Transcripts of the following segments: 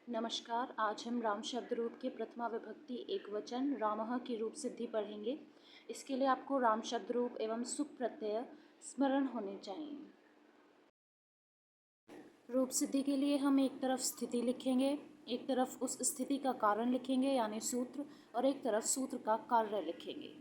नमस्कार। आज हम राम शब्द रूप के प्रथमा विभक्ति एकवचन रामः की रूप सिद्धि पढ़ेंगे। इसके लिए आपको राम शब्द रूप एवं सुप प्रत्यय स्मरण होने चाहिए। रूप सिद्धि के लिए हम एक तरफ स्थिति लिखेंगे, एक तरफ उस स्थिति का कारण लिखेंगे यानी सूत्र, और एक तरफ सूत्र का कार्य लिखेंगे।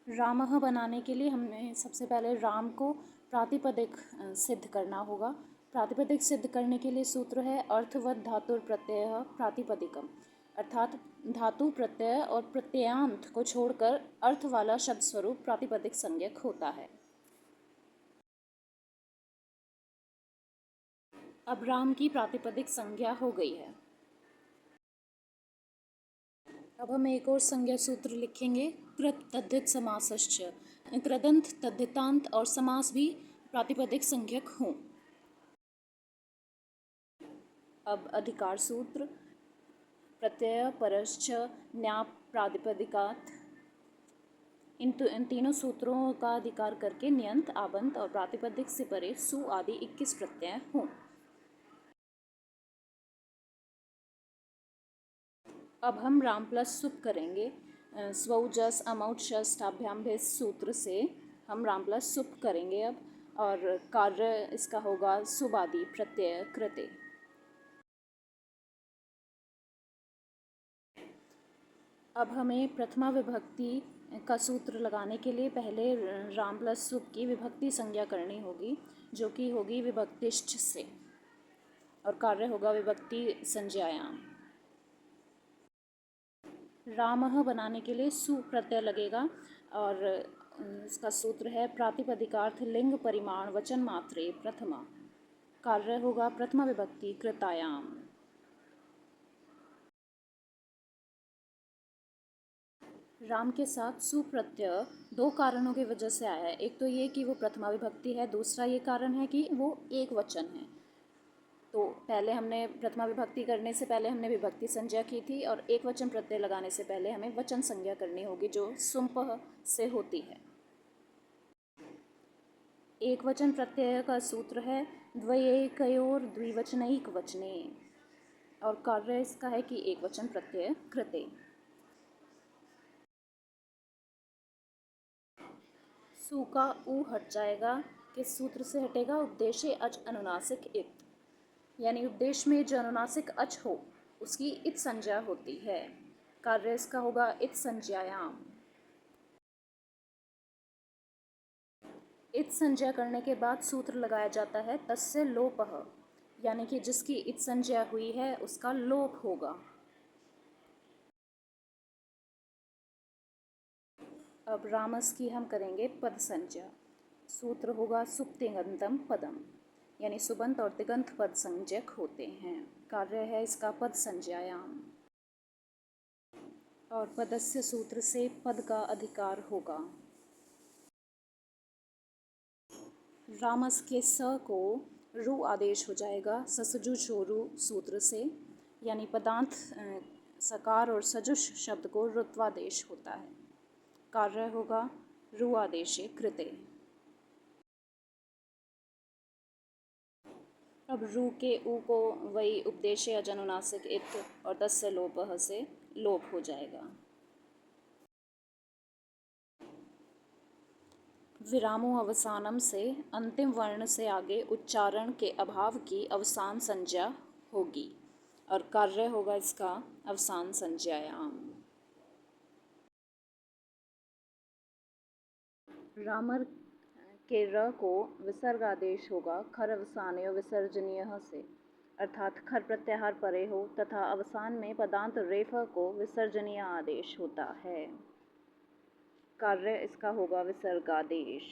रामः बनाने के लिए हमें सबसे पहले राम को प्रातिपदिक सिद्ध करना होगा। प्रातिपदिक सिद्ध करने के लिए सूत्र है अर्थवत धातुर प्रत्यय प्रातिपदिकम, अर्थात धातु प्रत्यय और प्रत्ययांत को छोड़कर अर्थ वाला शब्द स्वरूप प्रातिपदिक संज्ञक होता है। अब राम की प्रातिपदिक संज्ञा हो गई है। अब हम एक और संज्ञा सूत्र लिखेंगे कृत तद्धित समासश्च। कृदंत तद्धितांत और समास भी प्रातिपदिक संज्ञक हों। अब अधिकार सूत्र प्रत्यय परश्च न्याप प्रातिपदिकात्। इन तीनों सूत्रों का अधिकार करके नियंत, आबंत और प्रातिपदिक से परे सु आदि 21 प्रत्यय हों। अब हम राम प्लस सुप करेंगे। स्वौ जस अमौट शस्टाभ्याम भेस सूत्र से हम राम प्लस सुप करेंगे अब, और कार्य इसका होगा सुबादि प्रत्यय कृते। अब हमें प्रथमा विभक्ति का सूत्र लगाने के लिए पहले राम प्लस सुप की विभक्ति संज्ञा करनी होगी, जो कि होगी विभक्तिष्ठ से, और कार्य होगा विभक्ति संज्ञायाम। रामः बनाने के लिए सु प्रत्यय लगेगा, और इसका सूत्र है प्रातिपदिकार्थ लिंग परिमाण वचन मात्रे प्रथमा। कार्य होगा प्रथमा विभक्ति कृतायाम। राम के साथ सु प्रत्यय दो कारणों की वजह से आया है। एक तो ये कि वो प्रथमा विभक्ति है, दूसरा ये कारण है कि वो एक वचन है। तो पहले हमने प्रथमा विभक्ति करने से पहले हमने विभक्ति संज्ञा की थी, और एक वचन प्रत्यय लगाने से पहले हमें वचन संज्ञा करनी होगी जो सुम्पः से होती है। एक वचन प्रत्यय का सूत्र है द्वयेकयोर द्विवचनैक वचने, और कार्य इसका है कि एक वचन प्रत्यय कृते। सु का उ हट जाएगा। किस सूत्र से हटेगा? उपदेशे अच अनुनासिक इत, यानी उपदेश में जो अनुनासिक अच हो उसकी इत संज्ञा होती है। कार्य इसका होगा इत संज्ञायाम। इत संज्ञा करने के बाद सूत्र लगाया जाता है तस्य लोपः, यानी कि जिसकी इत संज्ञा हुई है उसका लोप होगा। अब रामस की हम करेंगे पद संज्ञा। सूत्र होगा सुप्तिगंतम पदम, यानी सुबंत और तिगंत पद संज्ञक होते हैं। कार्य है इसका पद संज्ञायाम, और पदस्य सूत्र से पद का अधिकार होगा। रामस के स को रु आदेश हो जाएगा ससजु छोरु सूत्र से, यानी पदांत सकार और सजुष शब्द को रुत्वादेश होता है। कार्य होगा रु आदेशे कृते। अब रू के ऊ को वही उपदेशे अजनुनासिक इत और तस्य लोपः से लोप हो जाएगा। विरामो अवसानम से अंतिम वर्ण से आगे उच्चारण के अभाव की अवसान संज्ञा होगी, और कार्य होगा इसका अवसान संज्ञायाम। रामर के र को विसर्ग आदेश होगा खर अवसानयो विसर्जनीय से, अर्थात खर प्रत्याहार परे हो तथा अवसान में पदांत रेफ को विसर्जनीय आदेश होता है। कार्य इसका होगा विसर्गादेश।